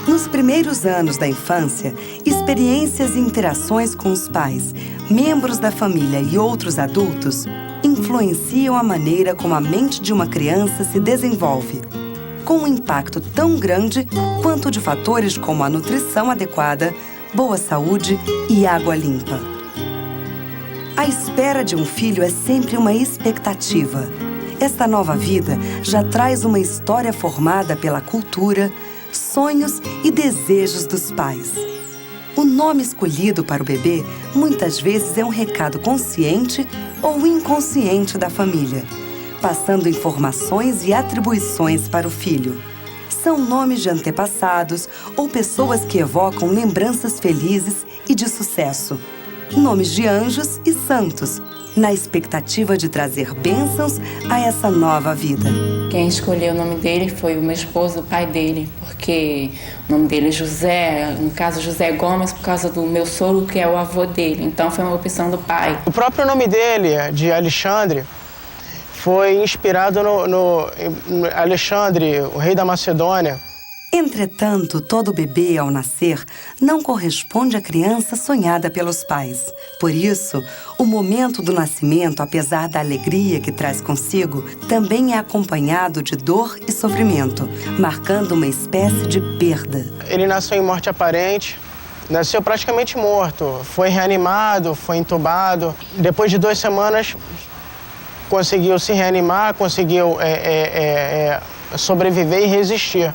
Nos primeiros anos da infância, experiências e interações com os pais, membros da família e outros adultos influenciam a maneira como a mente de uma criança se desenvolve, com um impacto tão grande quanto o de fatores como a nutrição adequada, boa saúde e água limpa. A espera de um filho é sempre uma expectativa. Esta nova vida já traz uma história formada pela cultura, sonhos e desejos dos pais. O nome escolhido para o bebê muitas vezes é um recado consciente ou inconsciente da família, passando informações e atribuições para o filho. São nomes de antepassados ou pessoas que evocam lembranças felizes e de sucesso. Nomes de anjos e santos, na expectativa de trazer bênçãos a essa nova vida. Quem escolheu o nome dele foi o meu esposo, o pai dele, porque o nome dele é José, no caso José Gomes, por causa do meu sogro, que é o avô dele. Então foi uma opção do pai. O próprio nome dele, de Alexandre, foi inspirado no Alexandre, o rei da Macedônia. Entretanto, todo bebê, ao nascer, não corresponde à criança sonhada pelos pais. Por isso, o momento do nascimento, apesar da alegria que traz consigo, também é acompanhado de dor e sofrimento, marcando uma espécie de perda. Ele nasceu em morte aparente, nasceu praticamente morto. Foi reanimado, foi entubado. Depois de 2 semanas, conseguiu se reanimar, conseguiu sobreviver e resistir.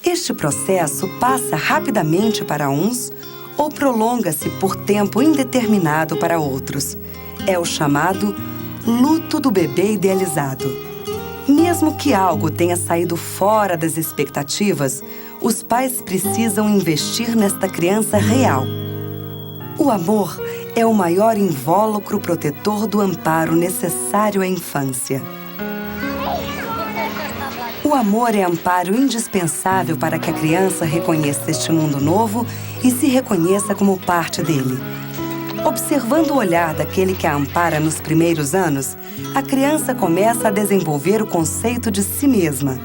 Este processo passa rapidamente para uns ou prolonga-se por tempo indeterminado para outros. É o chamado luto do bebê idealizado. Mesmo que algo tenha saído fora das expectativas, os pais precisam investir nesta criança real. O amor é o maior invólucro protetor do amparo necessário à infância. O amor é amparo indispensável para que a criança reconheça este mundo novo e se reconheça como parte dele. Observando o olhar daquele que a ampara nos primeiros anos, a criança começa a desenvolver o conceito de si mesma.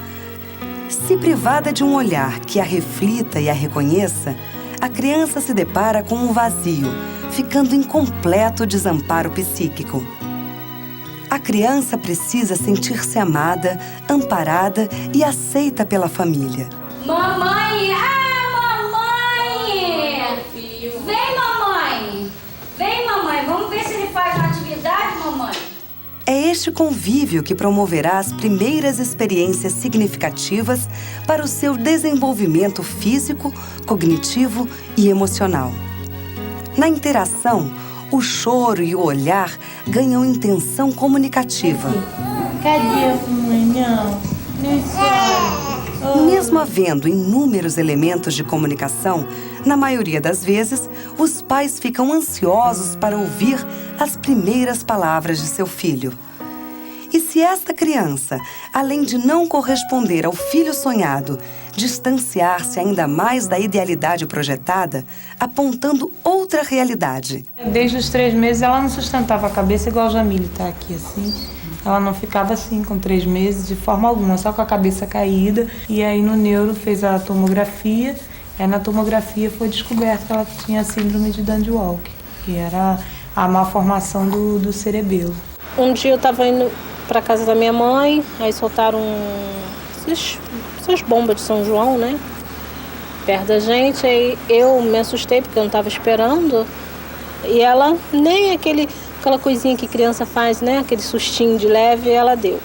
Se privada de um olhar que a reflita e a reconheça, a criança se depara com um vazio, ficando em completo desamparo psíquico. A criança precisa sentir-se amada, amparada e aceita pela família. Mamãe! Mamãe! Vem, mamãe! Vem, mamãe! Vamos ver se ele faz uma atividade, mamãe? É este convívio que promoverá as primeiras experiências significativas para o seu desenvolvimento físico, cognitivo e emocional. Na interação, o choro e o olhar ganham intenção comunicativa. Cadê a mamãe? Não. Mesmo havendo inúmeros elementos de comunicação, na maioria das vezes, os pais ficam ansiosos para ouvir as primeiras palavras de seu filho. E se esta criança, além de não corresponder ao filho sonhado, distanciar-se ainda mais da idealidade projetada, apontando outra realidade? Desde os 3 meses ela não sustentava a cabeça igual a Jamile tá aqui assim. Ela não ficava assim com 3 meses de forma alguma, só com a cabeça caída. E aí no neuro fez a tomografia. E na tomografia foi descoberto que ela tinha síndrome de Dandy-Walker, que era a malformação do cerebelo. Um dia eu estava indo para casa da minha mãe, aí soltaram essas bombas de São João, né? Perto da gente, aí eu me assustei porque eu não estava esperando. E ela, nem aquela coisinha que criança faz, né? Aquele sustinho de leve, ela deu.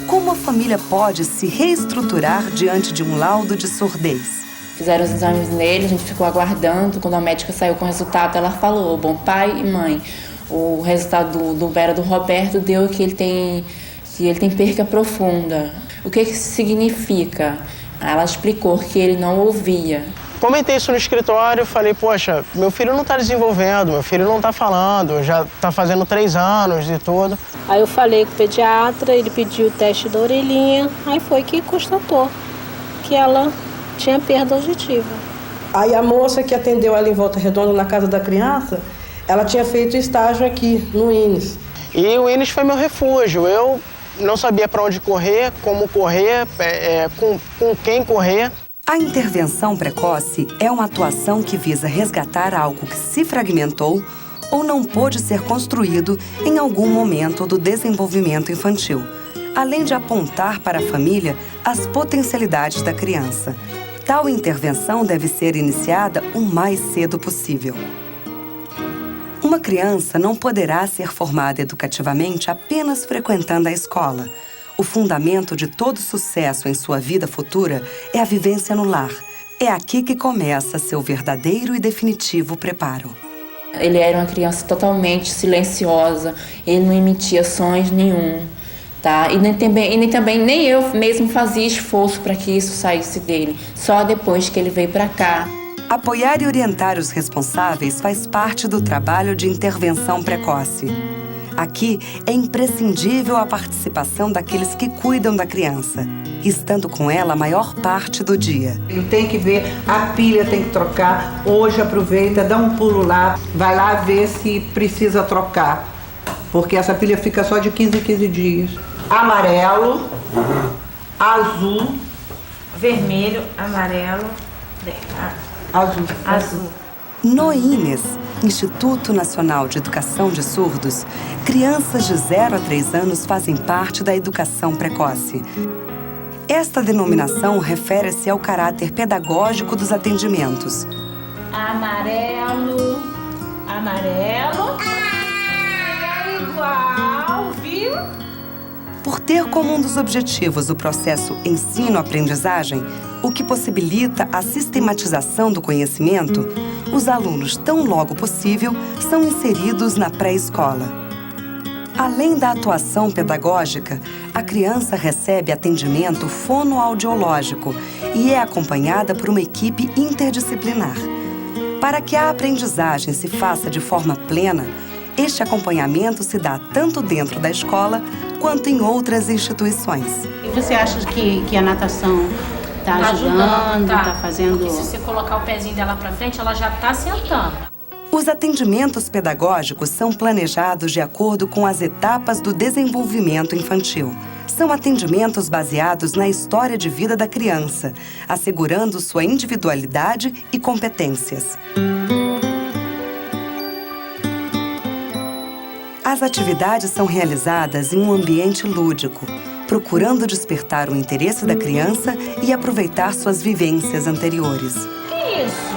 Como a família pode se reestruturar diante de um laudo de surdez? Fizeram os exames nele, a gente ficou aguardando. Quando a médica saiu com o resultado, ela falou: bom, pai e mãe, o resultado do Bera do Roberto deu que ele tem perca profunda. O que isso significa? Ela explicou que ele não ouvia. Comentei isso no escritório, falei, poxa, meu filho não está desenvolvendo, meu filho não está falando, já está fazendo 3 anos e tudo. Aí eu falei com o pediatra, ele pediu o teste da orelhinha, aí foi que constatou que ela tinha perda auditiva. Aí a moça que atendeu ela em Volta Redonda, na Casa da Criança, ela tinha feito estágio aqui, no INES. E o INES foi meu refúgio. Eu não sabia para onde correr, como correr, com quem correr. A intervenção precoce é uma atuação que visa resgatar algo que se fragmentou ou não pôde ser construído em algum momento do desenvolvimento infantil, além de apontar para a família as potencialidades da criança. Tal intervenção deve ser iniciada o mais cedo possível. Uma criança não poderá ser formada educativamente apenas frequentando a escola. O fundamento de todo sucesso em sua vida futura é a vivência no lar. É aqui que começa seu verdadeiro e definitivo preparo. Ele era uma criança totalmente silenciosa, ele não emitia sons nenhum, tá? E nem eu mesmo fazia esforço para que isso saísse dele, só depois que ele veio para cá. Apoiar e orientar os responsáveis faz parte do trabalho de intervenção precoce. Aqui é imprescindível a participação daqueles que cuidam da criança, estando com ela a maior parte do dia. Tem que ver, a pilha tem que trocar. Hoje aproveita, dá um pulo lá, vai lá ver se precisa trocar. Porque essa pilha fica só de 15 em 15 dias. Amarelo, azul, Vermelho, amarelo, azul. No INES, Instituto Nacional de Educação de Surdos, crianças de 0 a 3 anos fazem parte da educação precoce. Esta denominação refere-se ao caráter pedagógico dos atendimentos. amarelo, é igual, viu? Por ter como um dos objetivos o processo ensino-aprendizagem, o que possibilita a sistematização do conhecimento, os alunos, tão logo possível, são inseridos na pré-escola. Além da atuação pedagógica, a criança recebe atendimento fonoaudiológico e é acompanhada por uma equipe interdisciplinar. Para que a aprendizagem se faça de forma plena, este acompanhamento se dá tanto dentro da escola quanto em outras instituições. E você acha que a natação está ajudando, está fazendo... Porque se você colocar o pezinho dela para frente, ela já está sentando. Os atendimentos pedagógicos são planejados de acordo com as etapas do desenvolvimento infantil. São atendimentos baseados na história de vida da criança, assegurando sua individualidade e competências. As atividades são realizadas em um ambiente lúdico, procurando despertar o interesse da criança e aproveitar suas vivências anteriores. Que isso?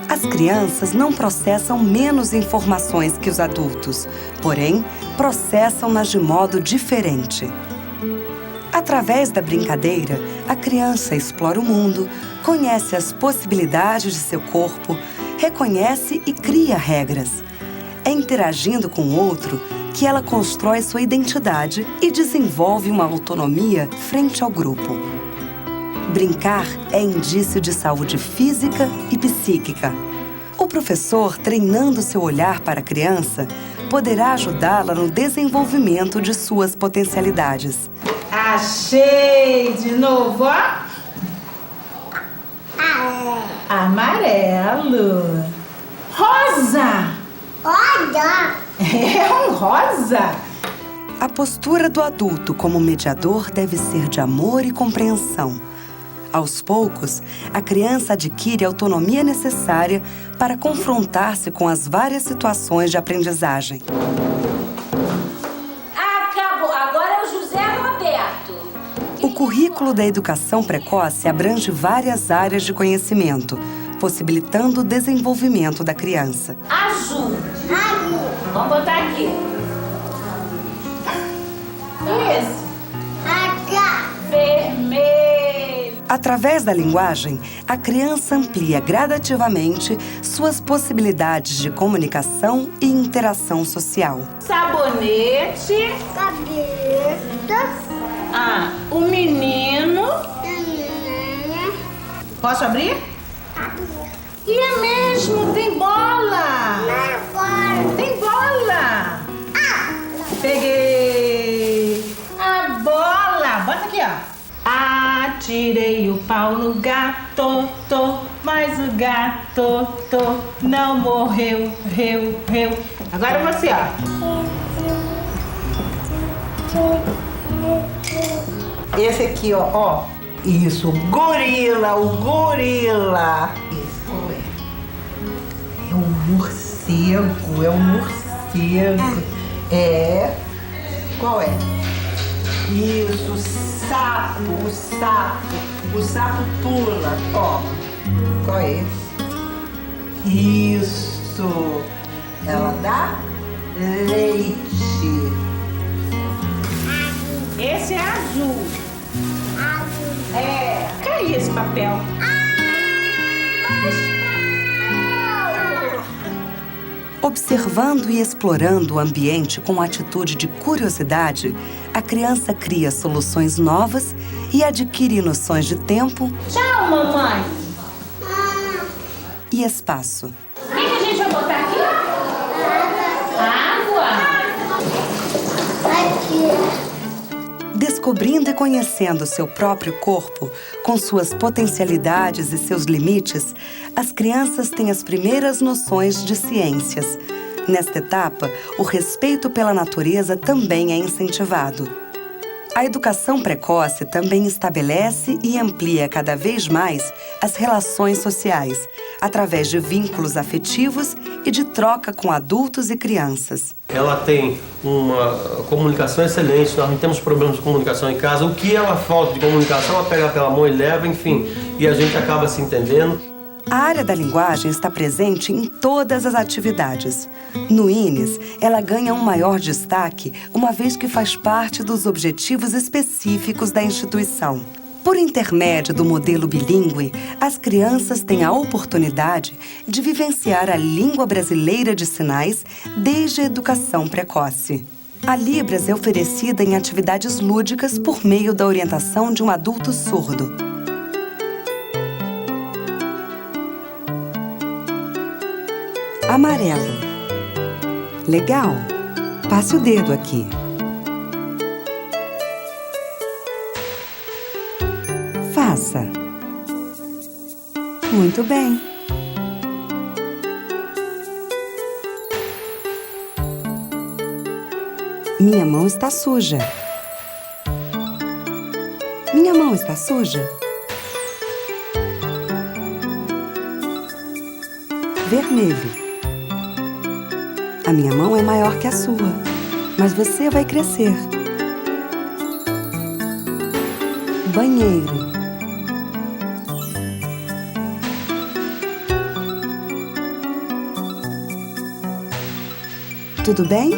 As crianças não processam menos informações que os adultos, porém, processam-nas de modo diferente. Através da brincadeira, a criança explora o mundo, conhece as possibilidades de seu corpo, reconhece e cria regras. É interagindo com o outro que ela constrói sua identidade e desenvolve uma autonomia frente ao grupo. Brincar é indício de saúde física e psíquica. O professor, treinando seu olhar para a criança, poderá ajudá-la no desenvolvimento de suas potencialidades. Achei de novo, ó. Amarelo. Rosa. É um rosa. A postura do adulto como mediador deve ser de amor e compreensão. Aos poucos, a criança adquire a autonomia necessária para confrontar-se com as várias situações de aprendizagem. Acabou. Agora é o José Roberto. O currículo da educação precoce abrange várias áreas de conhecimento, possibilitando o desenvolvimento da criança. Azul. Vamos botar aqui. Isso. Vermelho. Através da linguagem, a criança amplia gradativamente suas possibilidades de comunicação e interação social. Sabonete. O menino. Posso abrir? E é mesmo, tem bola. Tem bola. Peguei a bola. Bota aqui, ó. Atirei o pau no gato, mas o gato não morreu, reu. Agora você, ó. Esse aqui, ó. Isso, o gorila. Esse qual é? É um morcego. É. Qual é? Isso, o sapo pula. Ó, qual é esse? Isso. Ela dá leite. Esse é azul. É. Cai esse papel. Observando e explorando o ambiente com atitude de curiosidade, a criança cria soluções novas e adquire noções de tempo. Tchau, mamãe. E espaço. O que a gente vai botar aqui? Água. Aqui. Descobrindo e conhecendo seu próprio corpo, com suas potencialidades e seus limites, as crianças têm as primeiras noções de ciências. Nesta etapa, o respeito pela natureza também é incentivado. A educação precoce também estabelece e amplia cada vez mais as relações sociais, através de vínculos afetivos e de troca com adultos e crianças. Ela tem uma comunicação excelente, nós não temos problemas de comunicação em casa. O que ela falta de comunicação, ela pega pela mão e leva, enfim, e a gente acaba se entendendo. A área da linguagem está presente em todas as atividades. No INES, ela ganha um maior destaque, uma vez que faz parte dos objetivos específicos da instituição. Por intermédio do modelo bilíngue, as crianças têm a oportunidade de vivenciar a língua brasileira de sinais desde a educação precoce. A Libras é oferecida em atividades lúdicas por meio da orientação de um adulto surdo. Amarelo. Legal. Passe o dedo aqui. Faça. Muito bem. Minha mão está suja. Minha mão está suja. Vermelho. A minha mão é maior que a sua, mas você vai crescer. Banheiro. Tudo bem?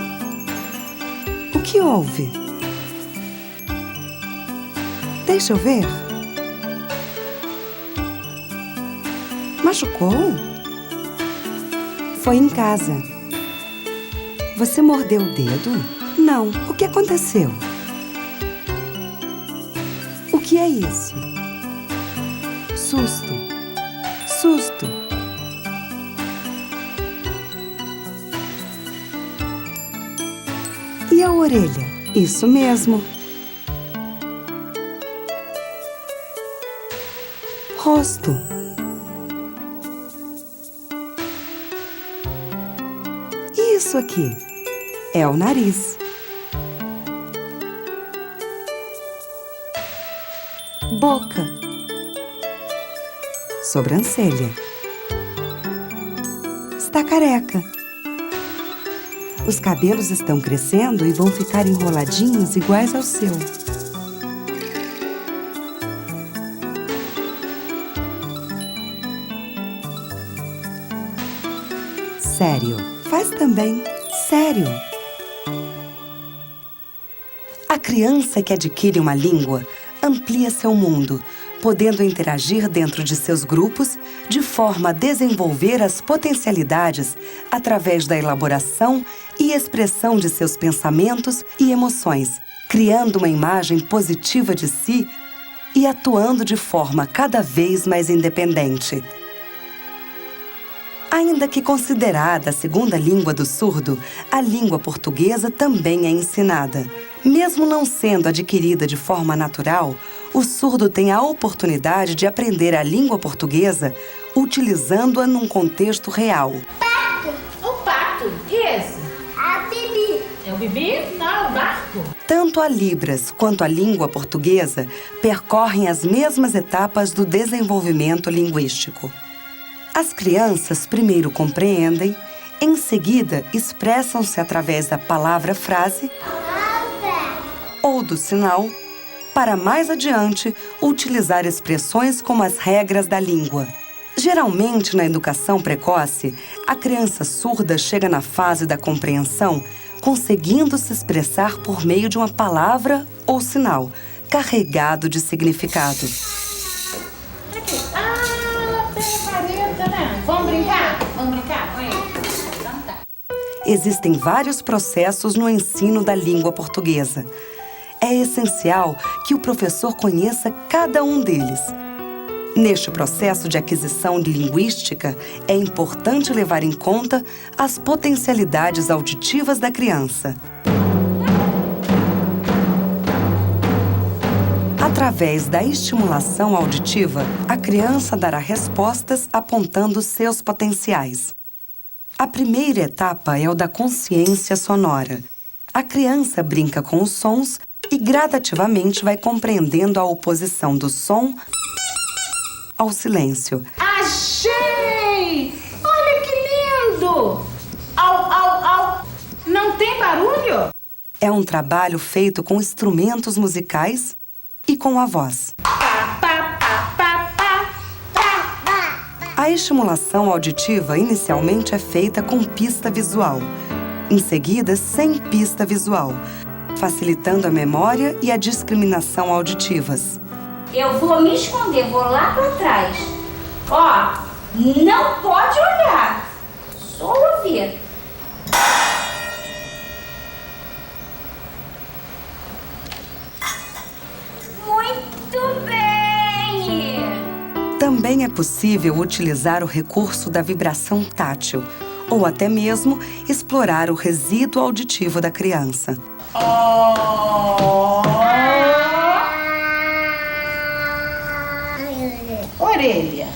O que houve? Deixa eu ver. Machucou? Foi em casa. Você mordeu o dedo? Não. O que aconteceu? O que é isso? Susto. Susto. E a orelha? Isso mesmo. Rosto. E isso aqui? É o nariz. Boca. Sobrancelha. Está careca. Os cabelos estão crescendo e vão ficar enroladinhos iguais ao seu. Sério. Faz também. Sério. A criança que adquire uma língua amplia seu mundo, podendo interagir dentro de seus grupos de forma a desenvolver as potencialidades através da elaboração e expressão de seus pensamentos e emoções, criando uma imagem positiva de si e atuando de forma cada vez mais independente. Ainda que considerada a segunda língua do surdo, a língua portuguesa também é ensinada. Mesmo não sendo adquirida de forma natural, o surdo tem a oportunidade de aprender a língua portuguesa utilizando-a num contexto real. Pato! O pato! E esse? A Bibi. É o Bibi? Não, é o barco. Tanto a Libras quanto a língua portuguesa percorrem as mesmas etapas do desenvolvimento linguístico. As crianças primeiro compreendem, em seguida expressam-se através da palavra-frase ou do sinal, para mais adiante utilizar expressões como as regras da língua. Geralmente, na educação precoce, a criança surda chega na fase da compreensão conseguindo se expressar por meio de uma palavra ou sinal, carregado de significado. Aqui. Ah, tem vareta, né? Vamos brincar? Vamos brincar com ele? Então tá. Existem vários processos no ensino da língua portuguesa. É essencial que o professor conheça cada um deles. Neste processo de aquisição linguística, é importante levar em conta as potencialidades auditivas da criança. Através da estimulação auditiva, a criança dará respostas apontando seus potenciais. A primeira etapa é o da consciência sonora. A criança brinca com os sons e gradativamente vai compreendendo a oposição do som ao silêncio. Achei! Olha que lindo! Au, au, au! Não tem barulho? É um trabalho feito com instrumentos musicais e com a voz. A estimulação auditiva inicialmente é feita com pista visual, em seguida sem pista visual, facilitando a memória e a discriminação auditivas. Eu vou me esconder, vou lá pra trás. Ó, não pode olhar, só ouvir. Muito bem! Também é possível utilizar o recurso da vibração tátil, ou até mesmo explorar o resíduo auditivo da criança. Orelha.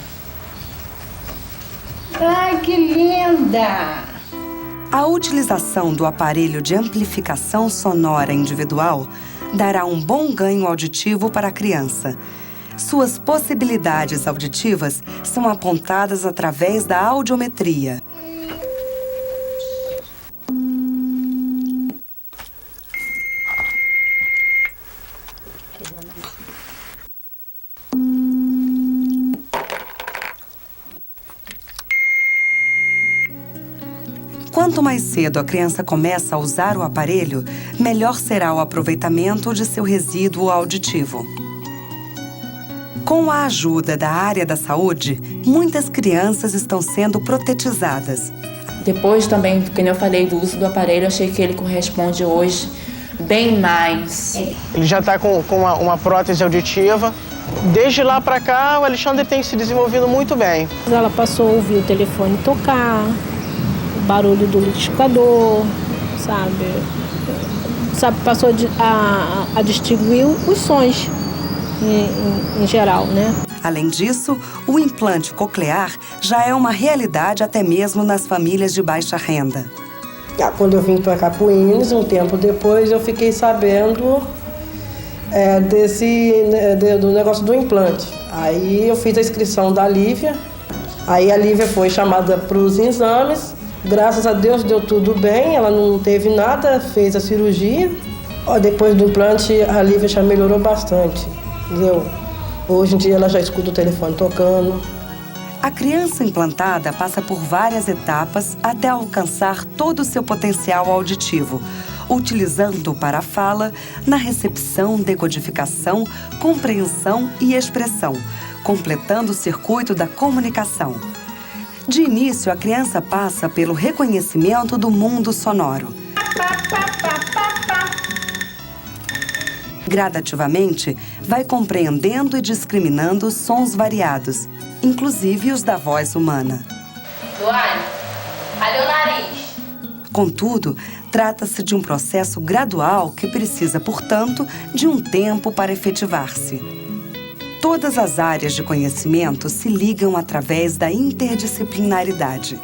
Ai, que linda! A utilização do aparelho de amplificação sonora individual dará um bom ganho auditivo para a criança. Suas possibilidades auditivas são apontadas através da audiometria. Quanto mais cedo a criança começa a usar o aparelho, melhor será o aproveitamento de seu resíduo auditivo. Com a ajuda da área da saúde, muitas crianças estão sendo protetizadas. Depois também, como eu falei do uso do aparelho, achei que ele corresponde hoje bem mais. Ele já está com uma prótese auditiva. Desde lá para cá, o Alexandre tem se desenvolvido muito bem. Ela passou a ouvir o telefone tocar, o barulho do liquidificador, sabe, passou a distinguir os sons em geral, né? Além disso, o implante coclear já é uma realidade até mesmo nas famílias de baixa renda. Quando eu vim para Capuínes, um tempo depois, eu fiquei sabendo do negócio do implante. Aí eu fiz a inscrição da Lívia, aí a Lívia foi chamada para os exames. Graças a Deus deu tudo bem, ela não teve nada, fez a cirurgia. Depois do implante, a Lívia já melhorou bastante, entendeu? Hoje em dia ela já escuta o telefone tocando. A criança implantada passa por várias etapas até alcançar todo o seu potencial auditivo, utilizando-o para a fala, na recepção, decodificação, compreensão e expressão, completando o circuito da comunicação. De início, a criança passa pelo reconhecimento do mundo sonoro. Gradativamente, vai compreendendo e discriminando sons variados, inclusive os da voz humana. Luane, olha o nariz. Contudo, trata-se de um processo gradual que precisa, portanto, de um tempo para efetivar-se. Todas as áreas de conhecimento se ligam através da interdisciplinaridade.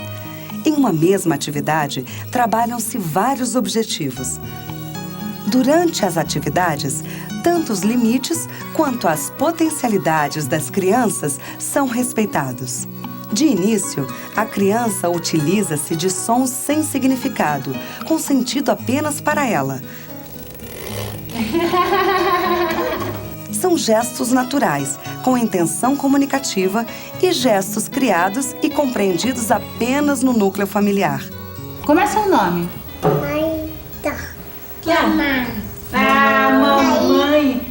Em uma mesma atividade, trabalham-se vários objetivos. Durante as atividades, tanto os limites quanto as potencialidades das crianças são respeitados. De início, a criança utiliza-se de sons sem significado, com sentido apenas para ela. São gestos naturais, com intenção comunicativa e gestos criados e compreendidos apenas no núcleo familiar. Como é seu nome? Mamãe. Ah, mamãe.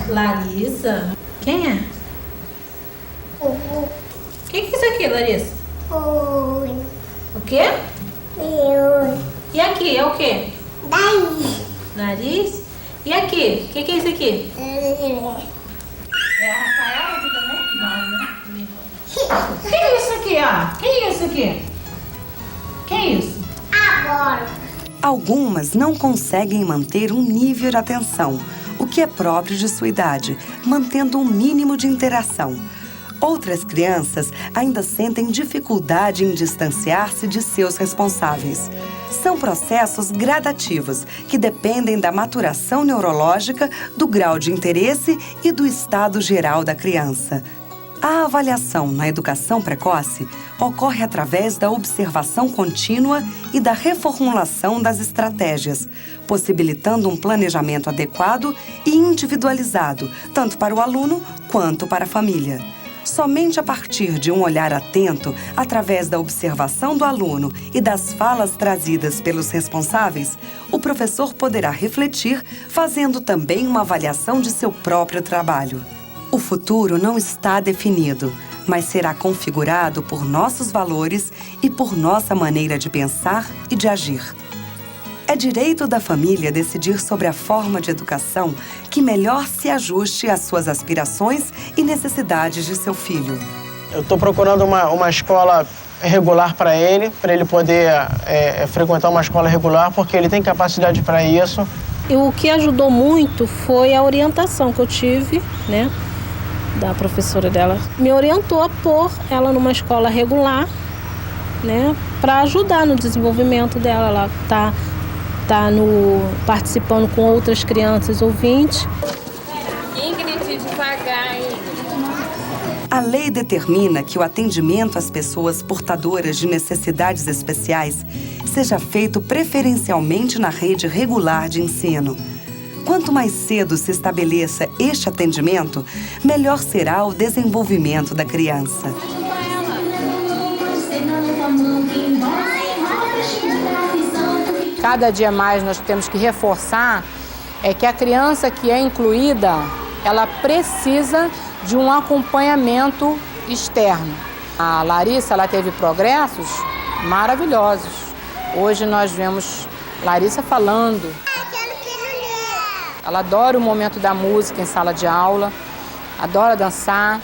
Larissa. Quem é? O que é isso aqui, Larissa? O quê? E aqui, é o quê? Nariz. E aqui? O que é isso aqui? É a Rafaela aqui também? Não, né? O que é isso aqui, ó? O que é isso aqui? O que é isso? Algumas não conseguem manter um nível de atenção, o que é próprio de sua idade, mantendo um mínimo de interação. Outras crianças ainda sentem dificuldade em distanciar-se de seus responsáveis. São processos gradativos que dependem da maturação neurológica, do grau de interesse e do estado geral da criança. A avaliação na educação precoce ocorre através da observação contínua e da reformulação das estratégias, possibilitando um planejamento adequado e individualizado, tanto para o aluno quanto para a família. Somente a partir de um olhar atento, através da observação do aluno e das falas trazidas pelos responsáveis, o professor poderá refletir, fazendo também uma avaliação de seu próprio trabalho. O futuro não está definido, mas será configurado por nossos valores e por nossa maneira de pensar e de agir. É direito da família decidir sobre a forma de educação que melhor se ajuste às suas aspirações e necessidades de seu filho. Eu estou procurando uma escola regular para ele poder frequentar uma escola regular, porque ele tem capacidade para isso. E o que ajudou muito foi a orientação que eu tive, né, da professora dela. Me orientou a pôr ela numa escola regular, né, para ajudar no desenvolvimento dela. Ela tá participando com outras crianças ouvintes. Ingrid, devagar, Ingrid. A lei determina que o atendimento às pessoas portadoras de necessidades especiais seja feito preferencialmente na rede regular de ensino. Quanto mais cedo se estabeleça este atendimento, melhor será o desenvolvimento da criança. Cada dia mais nós temos que reforçar que a criança que é incluída, ela precisa de um acompanhamento externo. A Larissa, ela teve progressos maravilhosos. Hoje nós vemos Larissa falando. Ela adora o momento da música em sala de aula, adora dançar.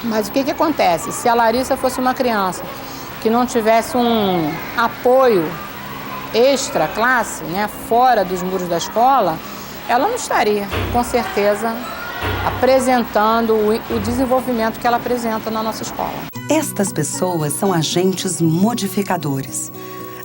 Mas o que acontece? Se a Larissa fosse uma criança que não tivesse um apoio extra classe, né, fora dos muros da escola, ela não estaria, com certeza, apresentando o desenvolvimento que ela apresenta na nossa escola. Estas pessoas são agentes modificadores.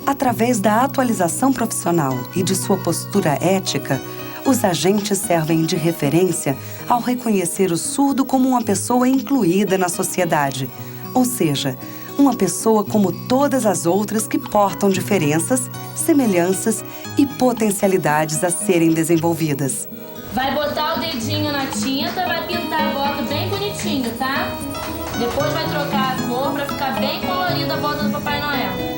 Através da atualização profissional e de sua postura ética, os agentes servem de referência ao reconhecer o surdo como uma pessoa incluída na sociedade, ou seja, uma pessoa como todas as outras que portam diferenças, semelhanças e potencialidades a serem desenvolvidas. Vai botar o dedinho na tinta, vai pintar a bota bem bonitinho, tá? Depois vai trocar a cor pra ficar bem colorida a bota do Papai Noel.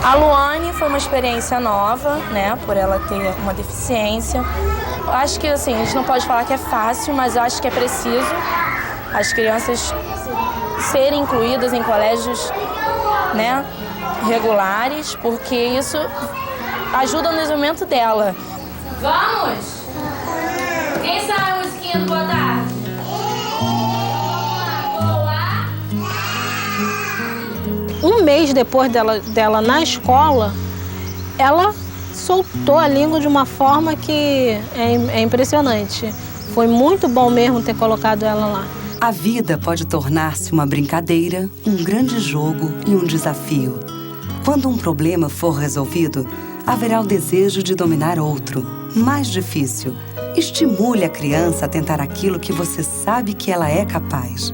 A Luane foi uma experiência nova, né, por ela ter uma deficiência. Acho que, assim, a gente não pode falar que é fácil, mas eu acho que é preciso as crianças serem incluídas em colégios, né, regulares, porque isso ajuda no desenvolvimento dela. Vamos? Quem sabe a musiquinha do Boa Tarde? Um mês depois dela na escola, ela soltou a língua de uma forma que é impressionante. Foi muito bom mesmo ter colocado ela lá. A vida pode tornar-se uma brincadeira, um grande jogo e um desafio. Quando um problema for resolvido, haverá o desejo de dominar outro, mais difícil. Estimule a criança a tentar aquilo que você sabe que ela é capaz.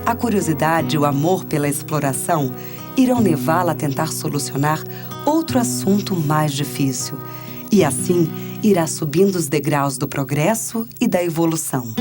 A curiosidade e o amor pela exploração irão levá-la a tentar solucionar outro assunto mais difícil. E assim, irá subindo os degraus do progresso e da evolução.